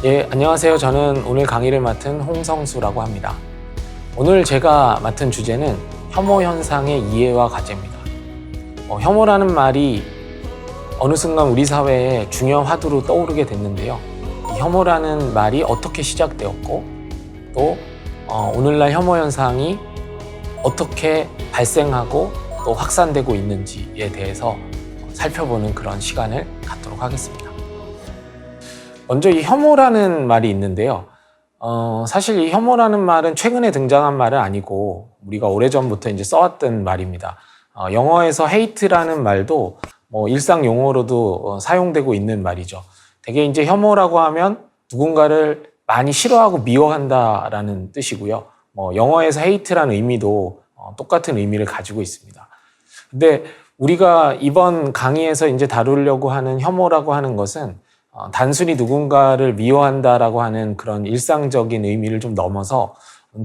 예, 안녕하세요. 저는 오늘 강의를 맡은 홍성수라고 합니다. 오늘 제가 맡은 주제는 혐오 현상의 이해와 과제입니다. 혐오라는 말이 어느 순간 우리 사회에 중요한 화두로 떠오르게 됐는데요. 이 혐오라는 말이 어떻게 시작되었고 또 오늘날 혐오 현상이 어떻게 발생하고 또 확산되고 있는지에 대해서 살펴보는 그런 시간을 갖도록 하겠습니다. 먼저 이 혐오라는 말이 있는데요. 사실 이 혐오라는 말은 최근에 등장한 말은 아니고 우리가 오래전부터 이제 써왔던 말입니다. 영어에서 hate라는 말도 일상 용어로도 사용되고 있는 말이죠. 되게 이제 혐오라고 하면 누군가를 많이 싫어하고 미워한다라는 뜻이고요. 영어에서 hate라는 의미도 똑같은 의미를 가지고 있습니다. 근데 우리가 이번 강의에서 이제 다루려고 하는 혐오라고 하는 것은 단순히 누군가를 미워한다라고 하는 그런 일상적인 의미를 좀 넘어서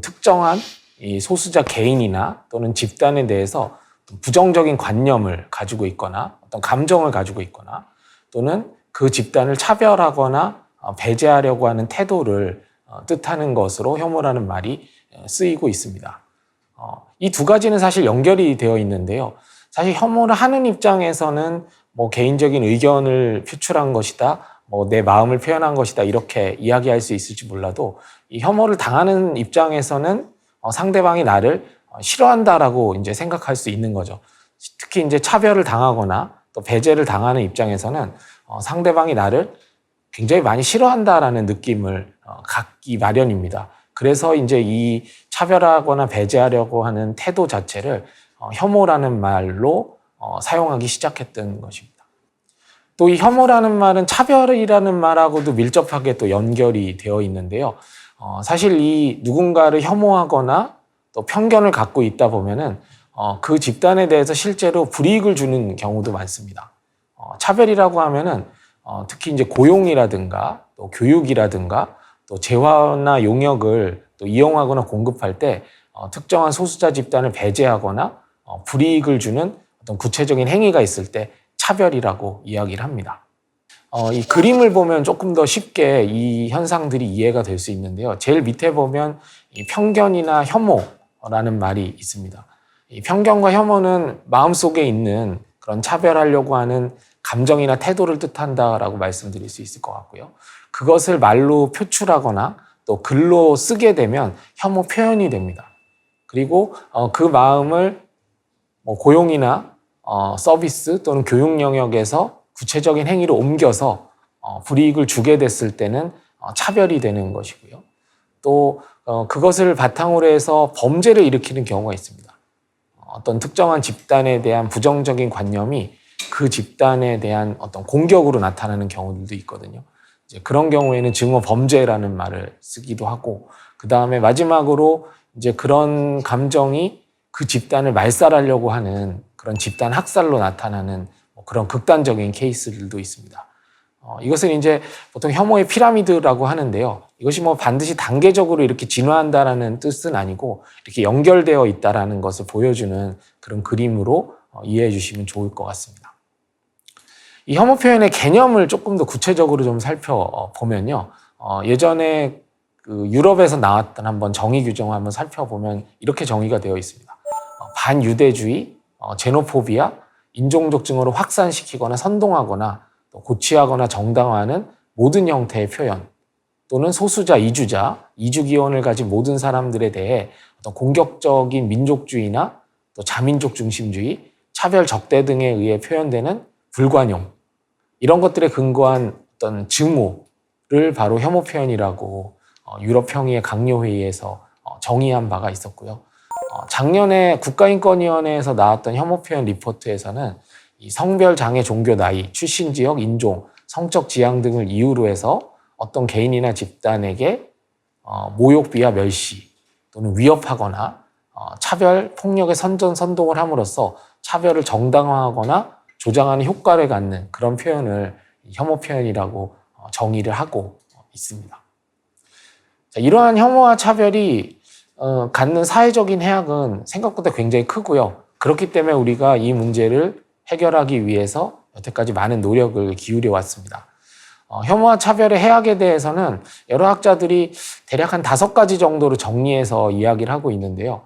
특정한 이 소수자 개인이나 또는 집단에 대해서 부정적인 관념을 가지고 있거나 어떤 감정을 가지고 있거나 또는 그 집단을 차별하거나 배제하려고 하는 태도를 뜻하는 것으로 혐오라는 말이 쓰이고 있습니다. 이 두 가지는 사실 연결이 되어 있는데요. 사실 혐오를 하는 입장에서는 개인적인 의견을 표출한 것이다, 내 마음을 표현한 것이다 이렇게 이야기할 수 있을지 몰라도 이 혐오를 당하는 입장에서는 상대방이 나를 싫어한다라고 이제 생각할 수 있는 거죠. 특히 이제 차별을 당하거나 또 배제를 당하는 입장에서는 상대방이 나를 굉장히 많이 싫어한다라는 느낌을 갖기 마련입니다. 그래서 이제 이 차별하거나 배제하려고 하는 태도 자체를 혐오라는 말로 사용하기 시작했던 것입니다. 또 이 혐오라는 말은 차별이라는 말하고도 밀접하게 또 연결이 되어 있는데요. 사실 이 누군가를 혐오하거나 또 편견을 갖고 있다 보면은 그 집단에 대해서 실제로 불이익을 주는 경우도 많습니다. 차별이라고 하면은 특히 이제 고용이라든가 또 교육이라든가 또 재화나 용역을 또 이용하거나 공급할 때 특정한 소수자 집단을 배제하거나 불이익을 주는 어떤 구체적인 행위가 있을 때 차별이라고 이야기를 합니다. 이 그림을 보면 조금 더 쉽게 이 현상들이 이해가 될 수 있는데요. 제일 밑에 보면 이 편견이나 혐오라는 말이 있습니다. 이 편견과 혐오는 마음속에 있는 그런 차별하려고 하는 감정이나 태도를 뜻한다라고 말씀드릴 수 있을 것 같고요. 그것을 말로 표출하거나 또 글로 쓰게 되면 혐오 표현이 됩니다. 그리고 그 마음을 고용이나 서비스 또는 교육 영역에서 구체적인 행위로 옮겨서 불이익을 주게 됐을 때는 차별이 되는 것이고요. 또 그것을 바탕으로 해서 범죄를 일으키는 경우가 있습니다. 어떤 특정한 집단에 대한 부정적인 관념이 그 집단에 대한 어떤 공격으로 나타나는 경우들도 있거든요. 이제 그런 경우에는 증오 범죄라는 말을 쓰기도 하고, 그 다음에 마지막으로 이제 그런 감정이 그 집단을 말살하려고 하는 그런 집단 학살로 나타나는 그런 극단적인 케이스들도 있습니다. 이것은 이제 보통 혐오의 피라미드라고 하는데요. 이것이 반드시 단계적으로 이렇게 진화한다라는 뜻은 아니고 이렇게 연결되어 있다라는 것을 보여주는 그런 그림으로 이해해 주시면 좋을 것 같습니다. 이 혐오 표현의 개념을 조금 더 구체적으로 좀 살펴보면요. 예전에 그 유럽에서 나왔던 한번 정의 규정을 한번 살펴보면 이렇게 정의가 되어 있습니다. 반유대주의, 제노포비아, 인종적 증오를 확산시키거나 선동하거나 고취하거나 정당화하는 모든 형태의 표현 또는 소수자, 이주자, 이주기원을 가진 모든 사람들에 대해 어떤 공격적인 민족주의나 또 자민족 중심주의, 차별 적대 등에 의해 표현되는 불관용, 이런 것들에 근거한 어떤 증오를 바로 혐오 표현이라고 유럽평의회 강요회의에서 정의한 바가 있었고요. 작년에 국가인권위원회에서 나왔던 혐오 표현 리포트에서는 이 성별, 장애, 종교, 나이, 출신 지역, 인종, 성적 지향 등을 이유로 해서 어떤 개인이나 집단에게 모욕, 비하, 멸시 또는 위협하거나 차별, 폭력의 선동을 함으로써 차별을 정당화하거나 조장하는 효과를 갖는 그런 표현을 혐오 표현이라고 정의를 하고 있습니다. 자, 이러한 혐오와 차별이 갖는 사회적인 해악은 생각보다 굉장히 크고요. 그렇기 때문에 우리가 이 문제를 해결하기 위해서 여태까지 많은 노력을 기울여 왔습니다. 혐오와 차별의 해악에 대해서는 여러 학자들이 대략 한 5가지 정도로 정리해서 이야기를 하고 있는데요.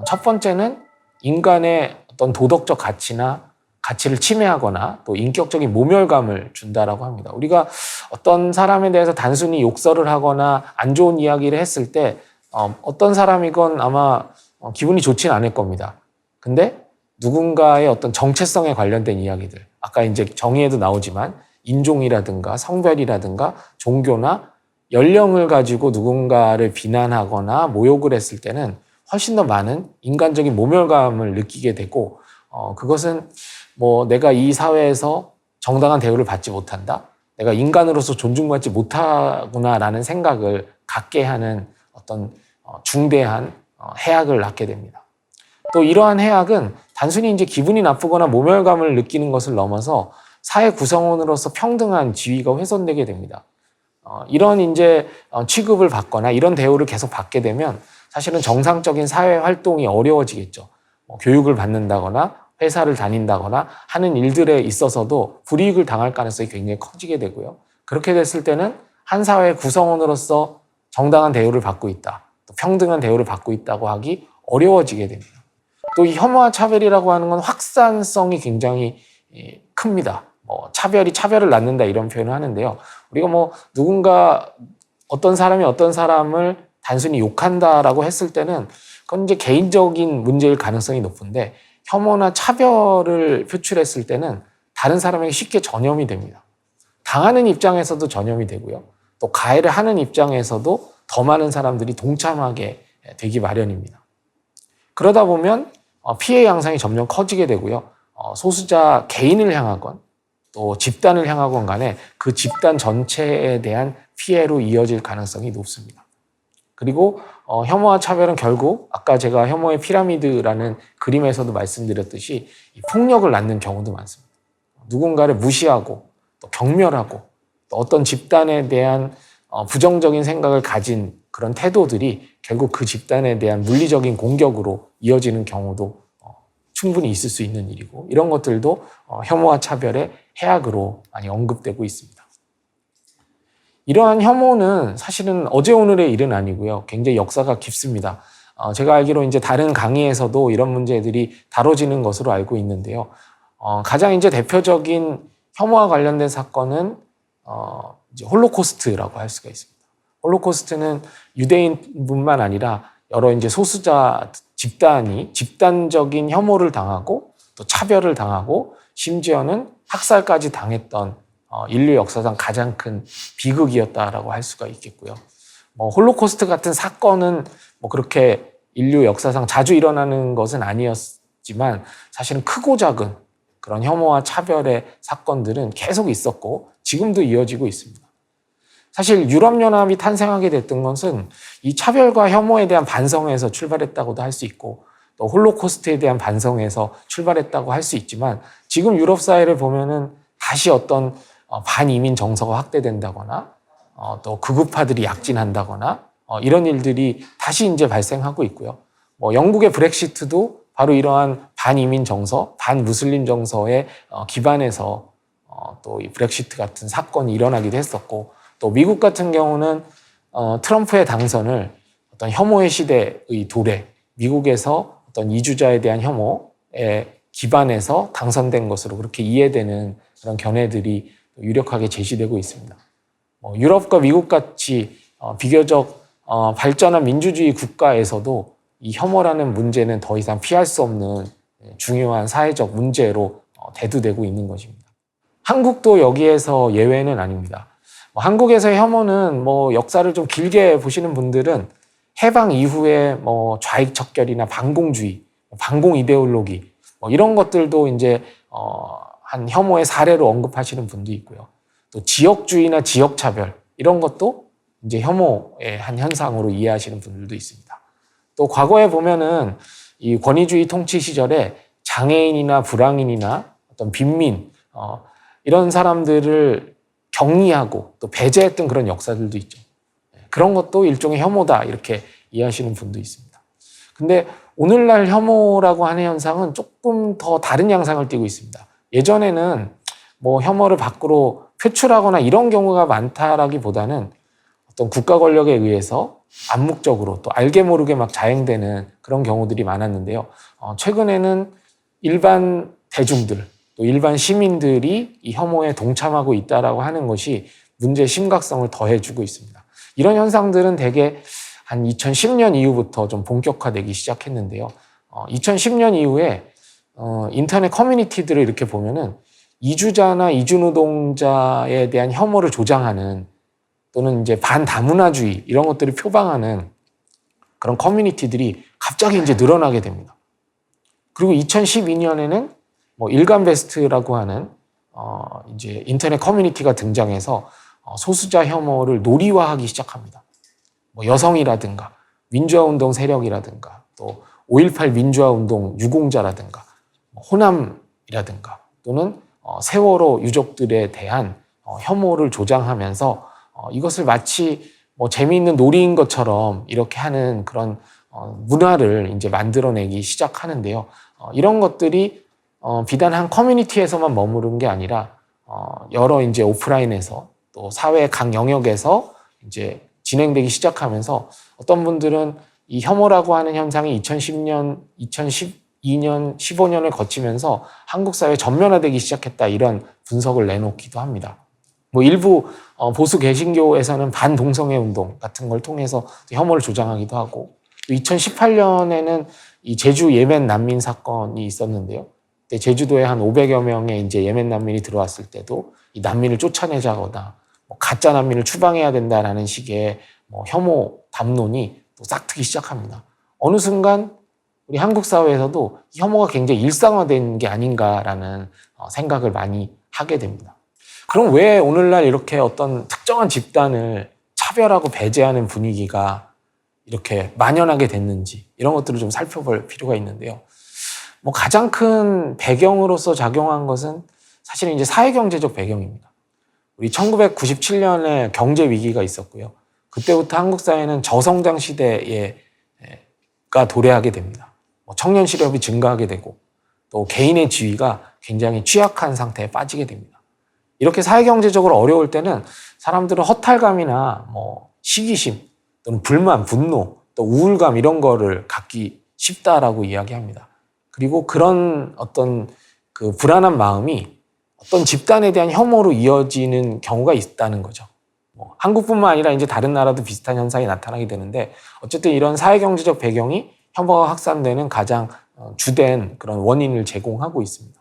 첫 번째는 인간의 어떤 도덕적 가치나 가치를 침해하거나 또 인격적인 모멸감을 준다라고 합니다. 우리가 어떤 사람에 대해서 단순히 욕설을 하거나 안 좋은 이야기를 했을 때 어떤 사람이건 아마 기분이 좋지는 않을 겁니다. 근데 누군가의 어떤 정체성에 관련된 이야기들, 아까 이제 정의에도 나오지만 인종이라든가 성별이라든가 종교나 연령을 가지고 누군가를 비난하거나 모욕을 했을 때는 훨씬 더 많은 인간적인 모멸감을 느끼게 되고 그것은 뭐 내가 이 사회에서 정당한 대우를 받지 못한다, 내가 인간으로서 존중받지 못하구나라는 생각을 갖게 하는 어떤 중대한 해악을 낳게 됩니다. 또 이러한 해악은 단순히 이제 기분이 나쁘거나 모멸감을 느끼는 것을 넘어서 사회 구성원으로서 평등한 지위가 훼손되게 됩니다. 이런 이제 취급을 받거나 이런 대우를 계속 받게 되면 사실은 정상적인 사회 활동이 어려워지겠죠. 교육을 받는다거나 회사를 다닌다거나 하는 일들에 있어서도 불이익을 당할 가능성이 굉장히 커지게 되고요. 그렇게 됐을 때는 한 사회 구성원으로서 정당한 대우를 받고 있다, 또 평등한 대우를 받고 있다고 하기 어려워지게 됩니다. 또 이 혐오와 차별이라고 하는 건 확산성이 굉장히 큽니다. 차별이 차별을 낳는다 이런 표현을 하는데요. 우리가 누군가 어떤 사람이 어떤 사람을 단순히 욕한다라고 했을 때는 그건 이제 개인적인 문제일 가능성이 높은데 혐오나 차별을 표출했을 때는 다른 사람에게 쉽게 전염이 됩니다. 당하는 입장에서도 전염이 되고요. 또 가해를 하는 입장에서도 더 많은 사람들이 동참하게 되기 마련입니다. 그러다 보면 피해 양상이 점점 커지게 되고요. 소수자 개인을 향하건 또 집단을 향하건 간에 그 집단 전체에 대한 피해로 이어질 가능성이 높습니다. 그리고 혐오와 차별은 결국 아까 제가 혐오의 피라미드라는 그림에서도 말씀드렸듯이 폭력을 낳는 경우도 많습니다. 누군가를 무시하고 또 경멸하고 또 어떤 집단에 대한 부정적인 생각을 가진 그런 태도들이 결국 그 집단에 대한 물리적인 공격으로 이어지는 경우도 충분히 있을 수 있는 일이고, 이런 것들도 혐오와 차별의 해악으로 많이 언급되고 있습니다. 이러한 혐오는 사실은 어제 오늘의 일은 아니고요. 굉장히 역사가 깊습니다. 제가 알기로 이제 다른 강의에서도 이런 문제들이 다뤄지는 것으로 알고 있는데요. 가장 이제 대표적인 혐오와 관련된 사건은 이제 홀로코스트라고 할 수가 있습니다. 홀로코스트는 유대인뿐만 아니라 여러 이제 소수자 집단이 집단적인 혐오를 당하고 또 차별을 당하고 심지어는 학살까지 당했던 인류 역사상 가장 큰 비극이었다라고 할 수가 있겠고요. 홀로코스트 같은 사건은 그렇게 인류 역사상 자주 일어나는 것은 아니었지만 사실은 크고 작은 그런 혐오와 차별의 사건들은 계속 있었고 지금도 이어지고 있습니다. 사실 유럽연합이 탄생하게 됐던 것은 이 차별과 혐오에 대한 반성에서 출발했다고도 할 수 있고 또 홀로코스트에 대한 반성에서 출발했다고 할 수 있지만 지금 유럽 사회를 보면은 다시 어떤 반이민 정서가 확대된다거나 또 극우파들이 약진한다거나 이런 일들이 다시 이제 발생하고 있고요. 영국의 브렉시트도 바로 이러한 반이민 정서, 반무슬림 정서에 기반해서 또 이 브렉시트 같은 사건이 일어나기도 했었고, 또 미국 같은 경우는 트럼프의 당선을 어떤 혐오의 시대의 도래, 미국에서 어떤 이주자에 대한 혐오에 기반해서 당선된 것으로 그렇게 이해되는 그런 견해들이 유력하게 제시되고 있습니다. 유럽과 미국 같이 비교적 발전한 민주주의 국가에서도 이 혐오라는 문제는 더 이상 피할 수 없는 중요한 사회적 문제로 대두되고 있는 것입니다. 한국도 여기에서 예외는 아닙니다. 한국에서의 혐오는 역사를 좀 길게 보시는 분들은 해방 이후에 좌익 척결이나 반공주의, 반공 이데올로기 이런 것들도 이제 한 혐오의 사례로 언급하시는 분도 있고요. 또 지역주의나 지역차별 이런 것도 이제 혐오의 한 현상으로 이해하시는 분들도 있습니다. 또 과거에 보면은 이 권위주의 통치 시절에 장애인이나 불황인이나 어떤 빈민 이런 사람들을 격리하고 또 배제했던 그런 역사들도 있죠. 그런 것도 일종의 혐오다 이렇게 이해하시는 분도 있습니다. 근데 오늘날 혐오라고 하는 현상은 조금 더 다른 양상을 띠고 있습니다. 예전에는 혐오를 밖으로 표출하거나 이런 경우가 많다라기보다는 어떤 국가 권력에 의해서 암묵적으로 또 알게 모르게 막 자행되는 그런 경우들이 많았는데요. 최근에는 일반 대중들, 또 일반 시민들이 이 혐오에 동참하고 있다라고 하는 것이 문제의 심각성을 더해주고 있습니다. 이런 현상들은 대개 한 2010년 이후부터 좀 본격화되기 시작했는데요. 2010년 이후에 인터넷 커뮤니티들을 이렇게 보면은 이주자나 이주노동자에 대한 혐오를 조장하는 또는 이제 반다문화주의 이런 것들을 표방하는 그런 커뮤니티들이 갑자기 이제 늘어나게 됩니다. 그리고 2012년에는 뭐 일간베스트라고 하는 이제 인터넷 커뮤니티가 등장해서 소수자 혐오를 놀이화하기 시작합니다. 뭐 여성이라든가 민주화운동 세력이라든가 또 5.18 민주화운동 유공자라든가 호남이라든가 또는 세월호 유족들에 대한 혐오를 조장하면서 이것을 마치 뭐 재미있는 놀이인 것처럼 이렇게 하는 그런 문화를 이제 만들어내기 시작하는데요. 이런 것들이 비단 한 커뮤니티에서만 머무른 게 아니라 여러 이제 오프라인에서 또 사회 각 영역에서 이제 진행되기 시작하면서 어떤 분들은 이 혐오라고 하는 현상이 2010년, 2012년, 15년을 거치면서 한국 사회에 전면화되기 시작했다 이런 분석을 내놓기도 합니다. 뭐 일부 보수 개신교에서는 반동성애 운동 같은 걸 통해서 혐오를 조장하기도 하고, 또 2018년에는 이 제주 예멘 난민 사건이 있었는데요. 그때 제주도에 한 500여 명의 이제 예멘 난민이 들어왔을 때도 이 난민을 쫓아내자거나 뭐 가짜 난민을 추방해야 된다라는 식의 뭐 혐오 담론이 또 싹트기 시작합니다. 어느 순간 우리 한국 사회에서도 혐오가 굉장히 일상화된 게 아닌가라는 생각을 많이 하게 됩니다. 그럼 왜 오늘날 이렇게 어떤 특정한 집단을 차별하고 배제하는 분위기가 이렇게 만연하게 됐는지 이런 것들을 좀 살펴볼 필요가 있는데요. 뭐 가장 큰 배경으로서 작용한 것은 사실은 이제 사회경제적 배경입니다. 우리 1997년에 경제 위기가 있었고요. 그때부터 한국 사회는 저성장 시대가 도래하게 됩니다. 청년 실업이 증가하게 되고 또 개인의 지위가 굉장히 취약한 상태에 빠지게 됩니다. 이렇게 사회경제적으로 어려울 때는 사람들은 허탈감이나 뭐 시기심 또는 불만, 분노, 또 우울감 이런 거를 갖기 쉽다라고 이야기합니다. 그리고 그런 어떤 그 불안한 마음이 어떤 집단에 대한 혐오로 이어지는 경우가 있다는 거죠. 한국뿐만 아니라 이제 다른 나라도 비슷한 현상이 나타나게 되는데, 어쨌든 이런 사회경제적 배경이 혐오가 확산되는 가장 주된 그런 원인을 제공하고 있습니다.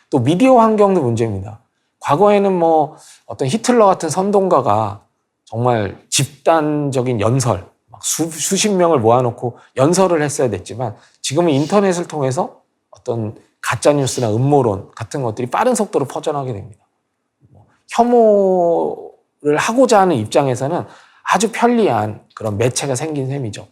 또 미디어 환경도 문제입니다. 과거에는 뭐 어떤 히틀러 같은 선동가가 정말 집단적인 연설, 막 수십 명을 모아놓고 연설을 했어야 됐지만, 지금은 인터넷을 통해서 어떤 가짜뉴스나 음모론 같은 것들이 빠른 속도로 퍼져나가게 됩니다. 혐오를 하고자 하는 입장에서는 아주 편리한 그런 매체가 생긴 셈이죠.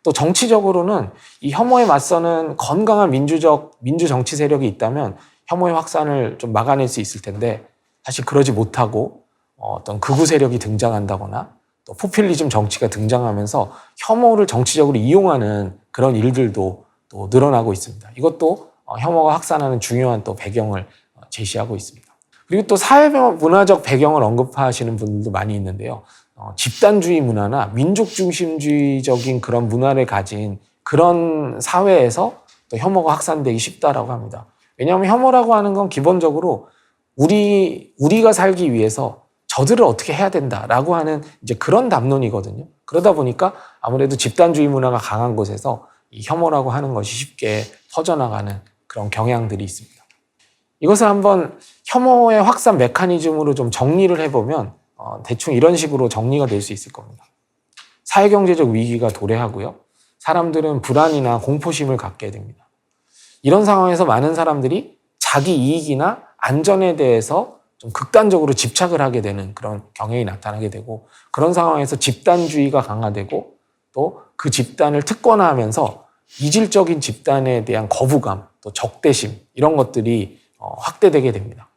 또 정치적으로는 이 혐오에 맞서는 건강한 민주 정치 세력이 있다면 혐오의 확산을 좀 막아낼 수 있을 텐데, 사실 그러지 못하고 어떤 극우 세력이 등장한다거나 또 포퓰리즘 정치가 등장하면서 혐오를 정치적으로 이용하는 그런 일들도 또 늘어나고 있습니다. 이것도 혐오가 확산하는 중요한 또 배경을 제시하고 있습니다. 그리고 또 사회문화적 배경을 언급하시는 분들도 많이 있는데요. 집단주의 문화나 민족 중심주의적인 그런 문화를 가진 그런 사회에서 또 혐오가 확산되기 쉽다라고 합니다. 왜냐하면 혐오라고 하는 건 기본적으로 우리가 살기 위해서 저들을 어떻게 해야 된다라고 하는 이제 그런 담론이거든요. 그러다 보니까 아무래도 집단주의 문화가 강한 곳에서 이 혐오라고 하는 것이 쉽게 퍼져나가는 그런 경향들이 있습니다. 이것을 한번 혐오의 확산 메커니즘으로 좀 정리를 해보면 대충 이런 식으로 정리가 될 수 있을 겁니다. 사회경제적 위기가 도래하고요. 사람들은 불안이나 공포심을 갖게 됩니다. 이런 상황에서 많은 사람들이 자기 이익이나 안전에 대해서 좀 극단적으로 집착을 하게 되는 그런 경향이 나타나게 되고, 그런 상황에서 집단주의가 강화되고 또 그 집단을 특권화하면서 이질적인 집단에 대한 거부감, 또 적대심 이런 것들이 확대되게 됩니다.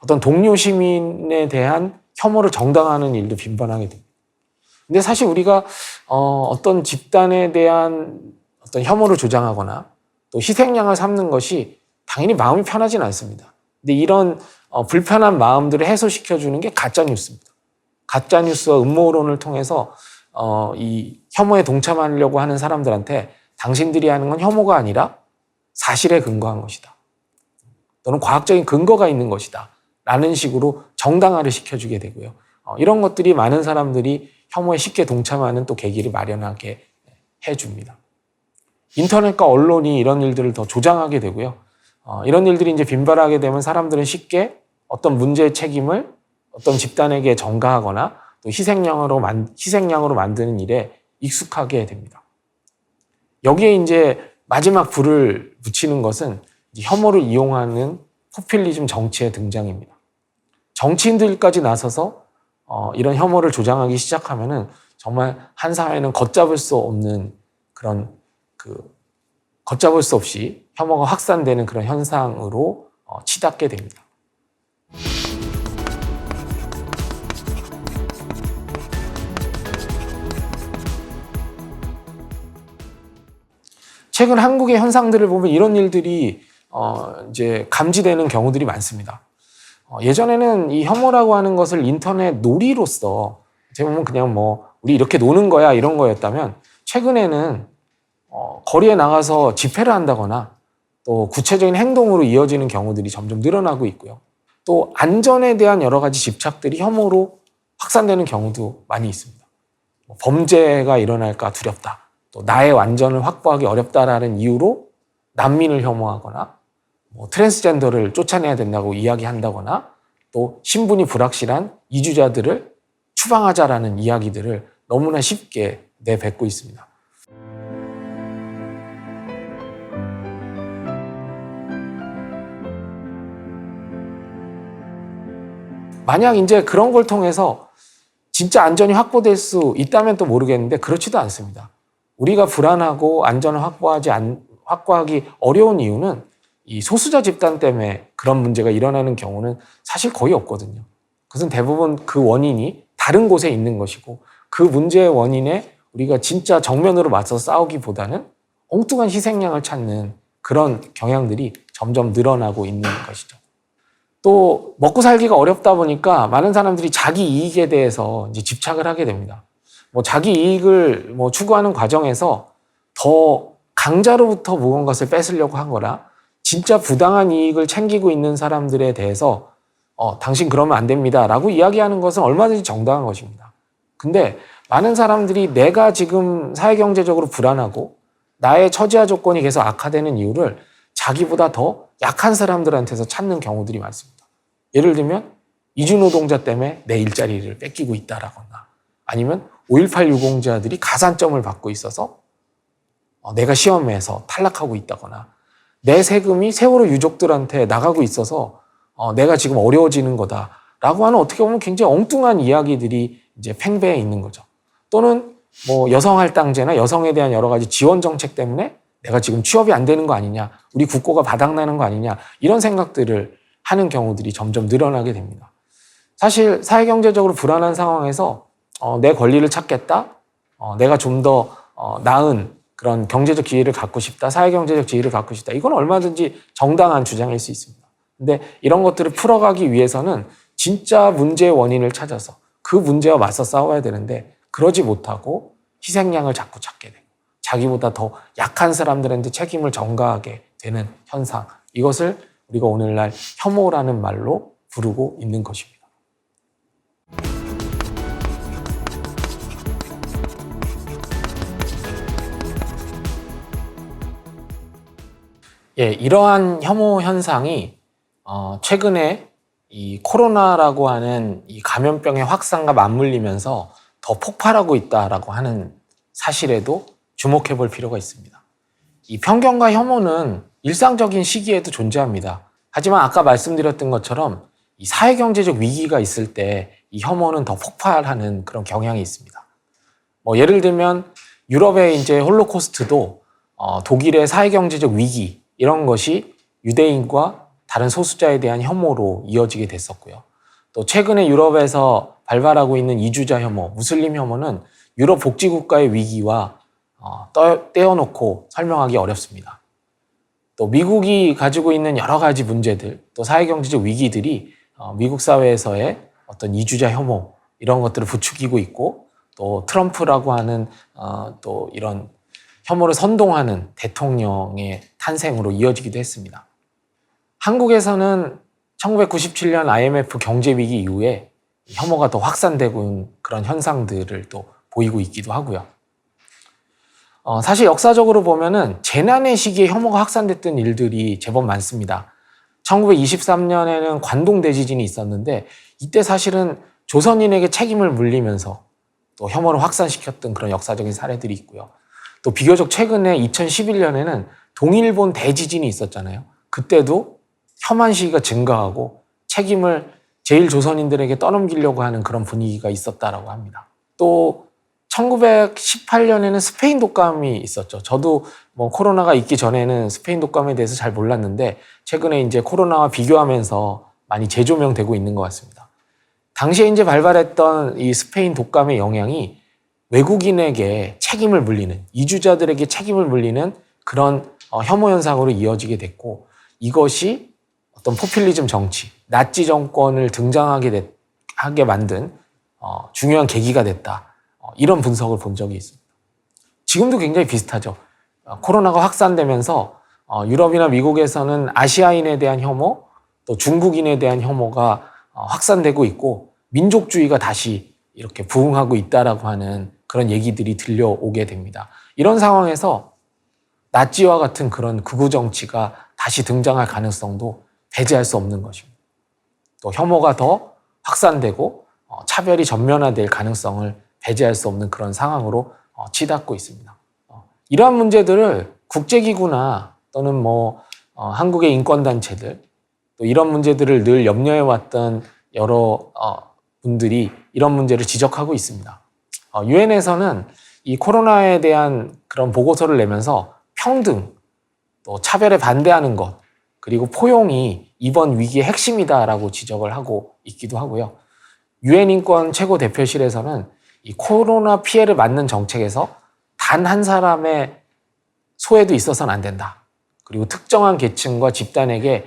어떤 동료 시민에 대한 혐오를 정당화하는 일도 빈번하게 됩니다. 근데 사실 우리가 어떤 집단에 대한 어떤 혐오를 조장하거나 또 희생양을 삼는 것이 당연히 마음이 편하진 않습니다. 근데 이런 불편한 마음들을 해소시켜주는 게 가짜뉴스입니다. 가짜뉴스와 음모론을 통해서 이 혐오에 동참하려고 하는 사람들한테 당신들이 하는 건 혐오가 아니라 사실에 근거한 것이다. 또는 과학적인 근거가 있는 것이다. 라는 식으로 정당화를 시켜주게 되고요. 이런 것들이 많은 사람들이 혐오에 쉽게 동참하는 또 계기를 마련하게 해줍니다. 인터넷과 언론이 이런 일들을 더 조장하게 되고요. 이런 일들이 이제 빈발하게 되면 사람들은 쉽게 어떤 문제의 책임을 어떤 집단에게 전가하거나 또 희생양으로 만드는 일에 익숙하게 됩니다. 여기에 이제 마지막 불을 붙이는 것은 혐오를 이용하는 포퓰리즘 정치의 등장입니다. 정치인들까지 나서서 이런 혐오를 조장하기 시작하면은 정말 한 사회는 걷잡을 수 없는 그런 걷잡을 수 없이 혐오가 확산되는 그런 현상으로 치닫게 됩니다. 최근 한국의 현상들을 보면 이런 일들이 이제 감지되는 경우들이 많습니다. 예전에는 이 혐오라고 하는 것을 인터넷 놀이로서 어떻게 보면 그냥 우리 이렇게 노는 거야 이런 거였다면 최근에는 거리에 나가서 집회를 한다거나 또 구체적인 행동으로 이어지는 경우들이 점점 늘어나고 있고요. 또 안전에 대한 여러 가지 집착들이 혐오로 확산되는 경우도 많이 있습니다. 범죄가 일어날까 두렵다. 또 나의 안전을 확보하기 어렵다라는 이유로 난민을 혐오하거나 트랜스젠더를 쫓아내야 된다고 이야기한다거나 또 신분이 불확실한 이주자들을 추방하자라는 이야기들을 너무나 쉽게 내뱉고 있습니다. 만약 이제 그런 걸 통해서 진짜 안전이 확보될 수 있다면 또 모르겠는데 그렇지도 않습니다. 우리가 불안하고 안전을 확보하기 어려운 이유는 이 소수자 집단 때문에 그런 문제가 일어나는 경우는 사실 거의 없거든요. 그것은 대부분 그 원인이 다른 곳에 있는 것이고 그 문제의 원인에 우리가 진짜 정면으로 맞서 싸우기보다는 엉뚱한 희생양을 찾는 그런 경향들이 점점 늘어나고 있는 것이죠. 또 먹고 살기가 어렵다 보니까 많은 사람들이 자기 이익에 대해서 이제 집착을 하게 됩니다. 자기 이익을 추구하는 과정에서 더 강자로부터 무거운 것을 뺏으려고 한 거라 진짜 부당한 이익을 챙기고 있는 사람들에 대해서 당신 그러면 안 됩니다 라고 이야기하는 것은 얼마든지 정당한 것입니다. 근데 많은 사람들이 내가 지금 사회경제적으로 불안하고 나의 처지와 조건이 계속 악화되는 이유를 자기보다 더 약한 사람들한테서 찾는 경우들이 많습니다. 예를 들면 이주노동자 때문에 내 일자리를 뺏기고 있다라거나 아니면 5.18 유공자들이 가산점을 받고 있어서 내가 시험에서 탈락하고 있다거나 내 세금이 세월호 유족들한테 나가고 있어서 내가 지금 어려워지는 거다라고 하는 어떻게 보면 굉장히 엉뚱한 이야기들이 이제 팽배해 있는 거죠. 또는 여성할당제나 여성에 대한 여러 가지 지원 정책 때문에 내가 지금 취업이 안 되는 거 아니냐, 우리 국고가 바닥나는 거 아니냐 이런 생각들을 하는 경우들이 점점 늘어나게 됩니다. 사실 사회경제적으로 불안한 상황에서 내 권리를 찾겠다, 내가 좀 더 나은 그런 경제적 기회를 갖고 싶다, 사회경제적 지위를 갖고 싶다. 이건 얼마든지 정당한 주장일 수 있습니다. 근데 이런 것들을 풀어가기 위해서는 진짜 문제의 원인을 찾아서 그 문제와 맞서 싸워야 되는데 그러지 못하고 희생양을 자꾸 찾게 되고 자기보다 더 약한 사람들한테 책임을 전가하게 되는 현상. 이것을 우리가 오늘날 혐오라는 말로 부르고 있는 것입니다. 예, 이러한 혐오 현상이 최근에 이 코로나라고 하는 이 감염병의 확산과 맞물리면서 더 폭발하고 있다라고 하는 사실에도 주목해 볼 필요가 있습니다. 이 편견과 혐오는 일상적인 시기에도 존재합니다. 하지만 아까 말씀드렸던 것처럼 이 사회경제적 위기가 있을 때 이 혐오는 더 폭발하는 그런 경향이 있습니다. 예를 들면 유럽의 이제 홀로코스트도 독일의 사회경제적 위기 이런 것이 유대인과 다른 소수자에 대한 혐오로 이어지게 됐었고요. 또 최근에 유럽에서 발발하고 있는 이주자 혐오, 무슬림 혐오는 유럽 복지국가의 위기와 떼어놓고 설명하기 어렵습니다. 또 미국이 가지고 있는 여러 가지 문제들, 또 사회경제적 위기들이 미국 사회에서의 어떤 이주자 혐오 이런 것들을 부추기고 있고, 또 트럼프라고 하는 또 이런 혐오를 선동하는 대통령의 탄생으로 이어지기도 했습니다. 한국에서는 1997년 IMF 경제위기 이후에 혐오가 더 확산되고 있는 그런 현상들을 또 보이고 있기도 하고요. 사실 역사적으로 보면은 재난의 시기에 혐오가 확산됐던 일들이 제법 많습니다. 1923년에는 관동 대지진이 있었는데 이때 사실은 조선인에게 책임을 물리면서 또 혐오를 확산시켰던 그런 역사적인 사례들이 있고요. 또 비교적 최근에 2011년에는 동일본 대지진이 있었잖아요. 그때도 혐한 시기가 증가하고 책임을 제일 조선인들에게 떠넘기려고 하는 그런 분위기가 있었다라고 합니다. 또 1918년에는 스페인 독감이 있었죠. 저도 코로나가 있기 전에는 스페인 독감에 대해서 잘 몰랐는데 최근에 이제 코로나와 비교하면서 많이 재조명되고 있는 것 같습니다. 당시에 이제 발발했던 이 스페인 독감의 영향이 외국인에게 책임을 물리는, 이주자들에게 책임을 물리는 그런 혐오 현상으로 이어지게 됐고, 이것이 어떤 포퓰리즘 정치, 나치 정권을 등장하게 만든 중요한 계기가 됐다. 이런 분석을 본 적이 있습니다. 지금도 굉장히 비슷하죠. 코로나가 확산되면서 유럽이나 미국에서는 아시아인에 대한 혐오, 또 중국인에 대한 혐오가 확산되고 있고 민족주의가 다시 이렇게 부흥하고 있다라고 하는 그런 얘기들이 들려오게 됩니다. 이런 상황에서 나치와 같은 그런 극우 정치가 다시 등장할 가능성도 배제할 수 없는 것입니다. 또 혐오가 더 확산되고 차별이 전면화될 가능성을 배제할 수 없는 그런 상황으로 치닫고 있습니다. 이러한 문제들을 국제기구나 또는 한국의 인권단체들, 또 이런 문제들을 늘 염려해왔던 여러 분들이 이런 문제를 지적하고 있습니다. 유엔에서는 이 코로나에 대한 그런 보고서를 내면서 평등, 또 차별에 반대하는 것, 그리고 포용이 이번 위기의 핵심이다라고 지적을 하고 있기도 하고요. 유엔 인권 최고 대표실에서는 이 코로나 피해를 막는 정책에서 단 한 사람의 소외도 있어서는 안 된다. 그리고 특정한 계층과 집단에게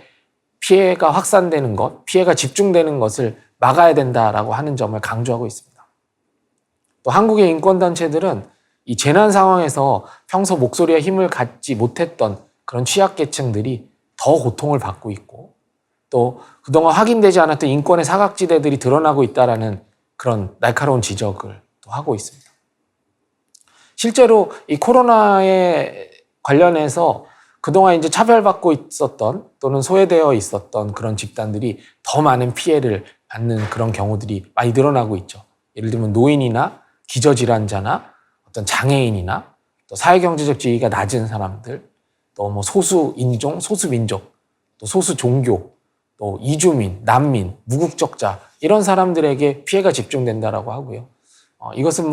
피해가 확산되는 것, 피해가 집중되는 것을 막아야 된다라고 하는 점을 강조하고 있습니다. 또 한국의 인권단체들은 이 재난 상황에서 평소 목소리와 힘을 갖지 못했던 그런 취약계층들이 더 고통을 받고 있고, 또 그동안 확인되지 않았던 인권의 사각지대들이 드러나고 있다라는 그런 날카로운 지적을 또 하고 있습니다. 실제로 이 코로나에 관련해서 그동안 이제 차별받고 있었던 또는 소외되어 있었던 그런 집단들이 더 많은 피해를 받는 그런 경우들이 많이 늘어나고 있죠. 예를 들면 노인이나 기저질환자나 어떤 장애인이나 또 사회경제적 지위가 낮은 사람들, 또 소수 인종, 소수 민족, 또 소수 종교, 또 이주민, 난민, 무국적자 이런 사람들에게 피해가 집중된다라고 하고요. 이것은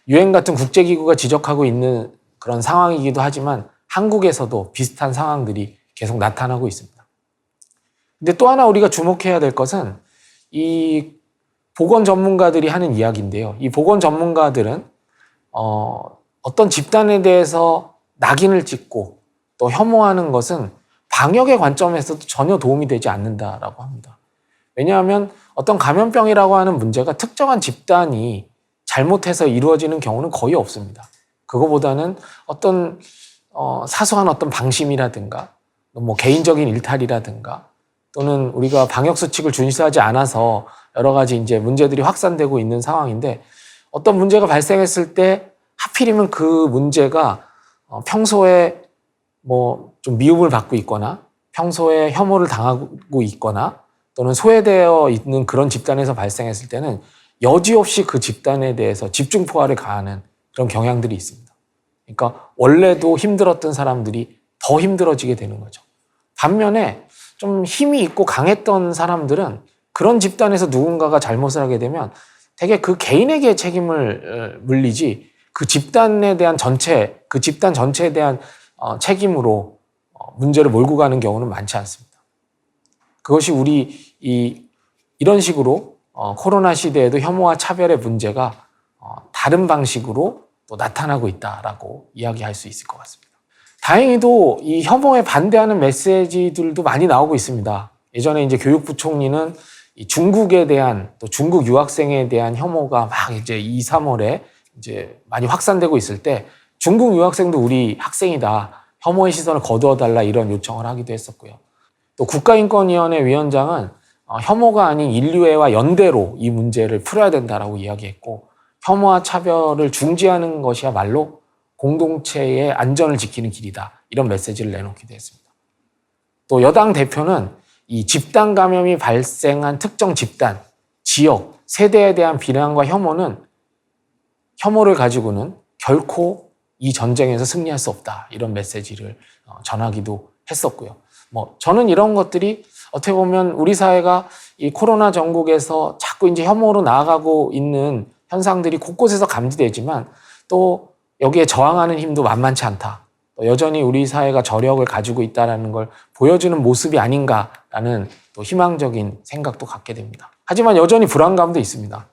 유엔 같은 국제기구가 지적하고 있는 그런 상황이기도 하지만 한국에서도 비슷한 상황들이 계속 나타나고 있습니다. 근데 또 하나 우리가 주목해야 될 것은 이 보건 전문가들이 하는 이야기인데요. 이 보건 전문가들은 어떤 집단에 대해서 낙인을 찍고 또 혐오하는 것은 방역의 관점에서도 전혀 도움이 되지 않는다라고 합니다. 왜냐하면 어떤 감염병이라고 하는 문제가 특정한 집단이 잘못해서 이루어지는 경우는 거의 없습니다. 그거보다는 어떤 사소한 어떤 방심이라든가 개인적인 일탈이라든가 또는 우리가 방역 수칙을 준수하지 않아서 여러 가지 이제 문제들이 확산되고 있는 상황인데, 어떤 문제가 발생했을 때 하필이면 그 문제가 평소에 좀 미움을 받고 있거나 평소에 혐오를 당하고 있거나 또는 소외되어 있는 그런 집단에서 발생했을 때는 여지없이 그 집단에 대해서 집중포화를 가하는 그런 경향들이 있습니다. 그러니까 원래도 힘들었던 사람들이 더 힘들어지게 되는 거죠. 반면에 좀 힘이 있고 강했던 사람들은 그런 집단에서 누군가가 잘못을 하게 되면 되게 그 개인에게 책임을 물리지 그 집단에 대한 그 집단 전체에 대한 책임으로 문제를 몰고 가는 경우는 많지 않습니다. 그것이 이런 식으로 코로나 시대에도 혐오와 차별의 문제가 다른 방식으로 또 나타나고 있다라고 이야기할 수 있을 것 같습니다. 다행히도 이 혐오에 반대하는 메시지들도 많이 나오고 있습니다. 예전에 이제 교육부 총리는 이 중국에 대한 또 중국 유학생에 대한 혐오가 막 이제 2, 3월에 이제 많이 확산되고 있을 때 중국 유학생도 우리 학생이다. 혐오의 시선을 거두어달라 이런 요청을 하기도 했었고요. 또 국가인권위원회 위원장은 혐오가 아닌 인류애와 연대로 이 문제를 풀어야 된다라고 이야기했고 혐오와 차별을 중지하는 것이야말로 공동체의 안전을 지키는 길이다. 이런 메시지를 내놓기도 했습니다. 또 여당 대표는 이 집단 감염이 발생한 특정 집단, 지역, 세대에 대한 비난과 혐오를 가지고는 결코 이 전쟁에서 승리할 수 없다. 이런 메시지를 전하기도 했었고요. 저는 이런 것들이 어떻게 보면 우리 사회가 이 코로나 전국에서 자꾸 이제 혐오로 나아가고 있는 현상들이 곳곳에서 감지되지만 또 여기에 저항하는 힘도 만만치 않다. 여전히 우리 사회가 저력을 가지고 있다는 걸 보여주는 모습이 아닌가라는 또 희망적인 생각도 갖게 됩니다. 하지만 여전히 불안감도 있습니다.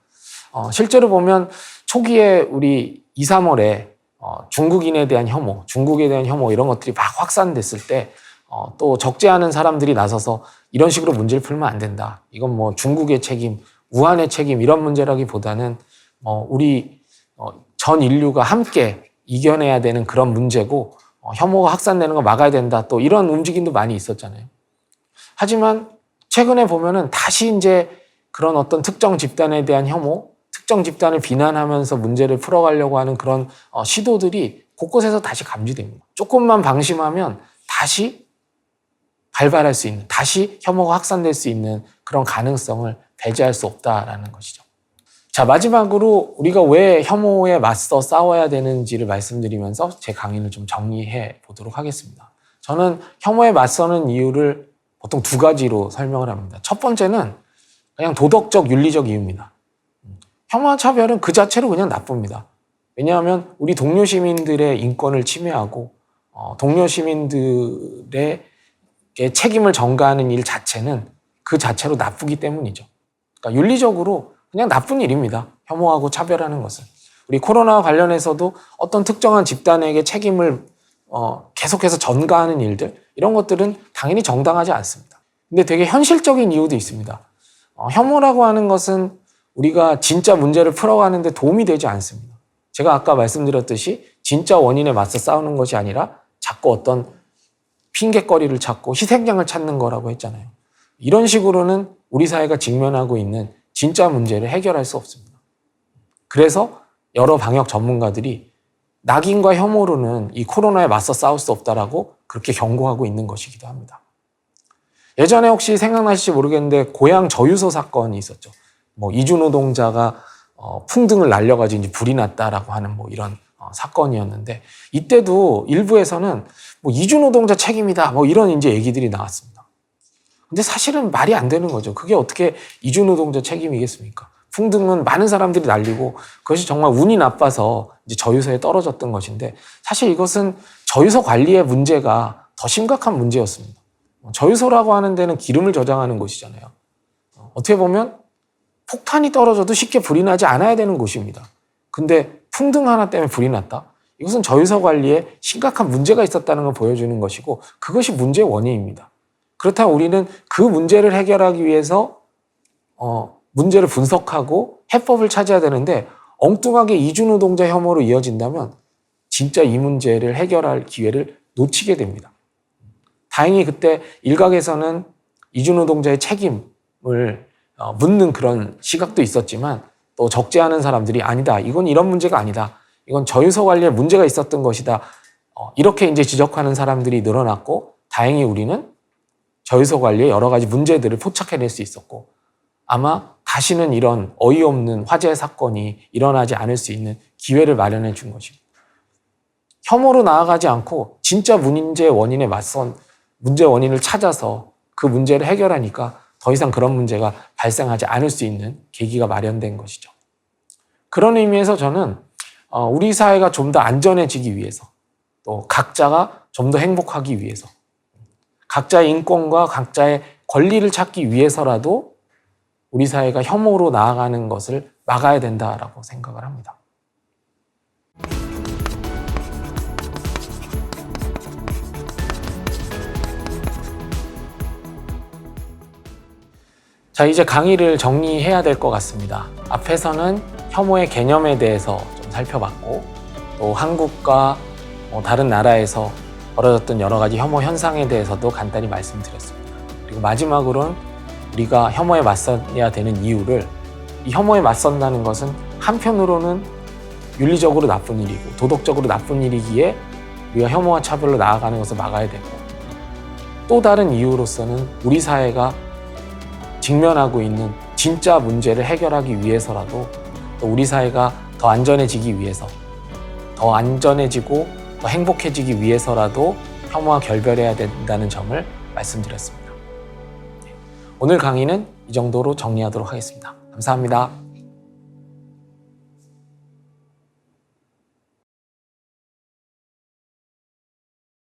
실제로 보면 초기에 우리 2, 3월에 중국에 대한 혐오 이런 것들이 막 확산됐을 때 또 적지 않은 사람들이 나서서 이런 식으로 문제를 풀면 안 된다. 이건 뭐 중국의 책임, 우한의 책임 이런 문제라기보다는 우리 전 인류가 함께 이겨내야 되는 그런 문제고 혐오가 확산되는 거 막아야 된다. 또 이런 움직임도 많이 있었잖아요. 하지만 최근에 보면은 다시 이제 그런 어떤 특정 집단에 대한 혐오, 특정 집단을 비난하면서 문제를 풀어가려고 하는 그런 시도들이 곳곳에서 다시 감지됩니다. 조금만 방심하면 다시 발발할 수 있는, 다시 혐오가 확산될 수 있는 그런 가능성을 배제할 수 없다라는 것이죠. 자, 마지막으로 우리가 왜 혐오에 맞서 싸워야 되는지를 말씀드리면서 제 강의를 좀 정리해 보도록 하겠습니다. 저는 혐오에 맞서는 이유를 보통 두 가지로 설명을 합니다. 첫 번째는 그냥 도덕적, 윤리적 이유입니다. 혐오와 차별은 그 자체로 그냥 나쁩니다. 왜냐하면 우리 동료 시민들의 인권을 침해하고 동료 시민들의 책임을 전가하는 일 자체는 그 자체로 나쁘기 때문이죠. 그러니까 윤리적으로 그냥 나쁜 일입니다. 혐오하고 차별하는 것은. 우리 코로나와 관련해서도 어떤 특정한 집단에게 책임을 계속해서 전가하는 일들, 이런 것들은 당연히 정당하지 않습니다. 근데 되게 현실적인 이유도 있습니다. 혐오라고 하는 것은 우리가 진짜 문제를 풀어가는 데 도움이 되지 않습니다. 제가 아까 말씀드렸듯이 진짜 원인에 맞서 싸우는 것이 아니라 자꾸 어떤 핑계거리를 찾고 희생양을 찾는 거라고 했잖아요. 이런 식으로는 우리 사회가 직면하고 있는 진짜 문제를 해결할 수 없습니다. 그래서 여러 방역 전문가들이 낙인과 혐오로는 이 코로나에 맞서 싸울 수 없다라고 그렇게 경고하고 있는 것이기도 합니다. 예전에 혹시 생각나실지 모르겠는데 고향 저유소 사건이 있었죠. 이주노동자가 풍등을 날려가지고 이제 불이 났다라고 하는 이런 사건이었는데 이때도 일부에서는 이주노동자 책임이다 이런 이제 얘기들이 나왔습니다. 근데 사실은 말이 안 되는 거죠. 그게 어떻게 이주노동자 책임이겠습니까? 풍등은 많은 사람들이 날리고 그것이 정말 운이 나빠서 이제 저유소에 떨어졌던 것인데 사실 이것은 저유소 관리의 문제가 더 심각한 문제였습니다. 저유소라고 하는 데는 기름을 저장하는 곳이잖아요. 어떻게 보면 폭탄이 떨어져도 쉽게 불이 나지 않아야 되는 곳입니다. 근데 풍등 하나 때문에 불이 났다? 이것은 저유소 관리에 심각한 문제가 있었다는 걸 보여주는 것이고 그것이 문제의 원인입니다. 그렇다면 우리는 그 문제를 해결하기 위해서 문제를 분석하고 해법을 찾아야 되는데 엉뚱하게 이주노동자 혐오로 이어진다면 진짜 이 문제를 해결할 기회를 놓치게 됩니다. 다행히 그때 일각에서는 이주노동자의 책임을 묻는 그런 시각도 있었지만 또 적지 않은 사람들이 아니다. 이건 이런 문제가 아니다. 이건 저유소 관리에 문제가 있었던 것이다. 이렇게 이제 지적하는 사람들이 늘어났고 다행히 우리는 저유소 관리에 여러 가지 문제들을 포착해낼 수 있었고 아마 다시는 이런 어이없는 화재 사건이 일어나지 않을 수 있는 기회를 마련해 준 것입니다. 혐오로 나아가지 않고 진짜 문제의 원인에 맞선 문제 원인을 찾아서 그 문제를 해결하니까 더 이상 그런 문제가 발생하지 않을 수 있는 계기가 마련된 것이죠. 그런 의미에서 저는 우리 사회가 좀 더 안전해지기 위해서 또 각자가 좀 더 행복하기 위해서 각자의 인권과 각자의 권리를 찾기 위해서라도 우리 사회가 혐오로 나아가는 것을 막아야 된다라고 생각을 합니다. 자, 이제 강의를 정리해야 될 것 같습니다. 앞에서는 혐오의 개념에 대해서 좀 살펴봤고, 또 한국과 다른 나라에서 벌어졌던 여러 가지 혐오 현상에 대해서도 간단히 말씀드렸습니다. 그리고 마지막으로는 우리가 혐오에 맞서야 되는 이유를, 이 혐오에 맞선다는 것은 한편으로는 윤리적으로 나쁜 일이고 도덕적으로 나쁜 일이기에 우리가 혐오와 차별로 나아가는 것을 막아야 되고, 또 다른 이유로서는 우리 사회가 직면하고 있는 진짜 문제를 해결하기 위해서라도, 또 우리 사회가 더 안전해지기 위해서, 더 안전해지고 더 행복해지기 위해서라도 혐오와 결별해야 된다는 점을 말씀드렸습니다. 오늘 강의는 이 정도로 정리하도록 하겠습니다. 감사합니다.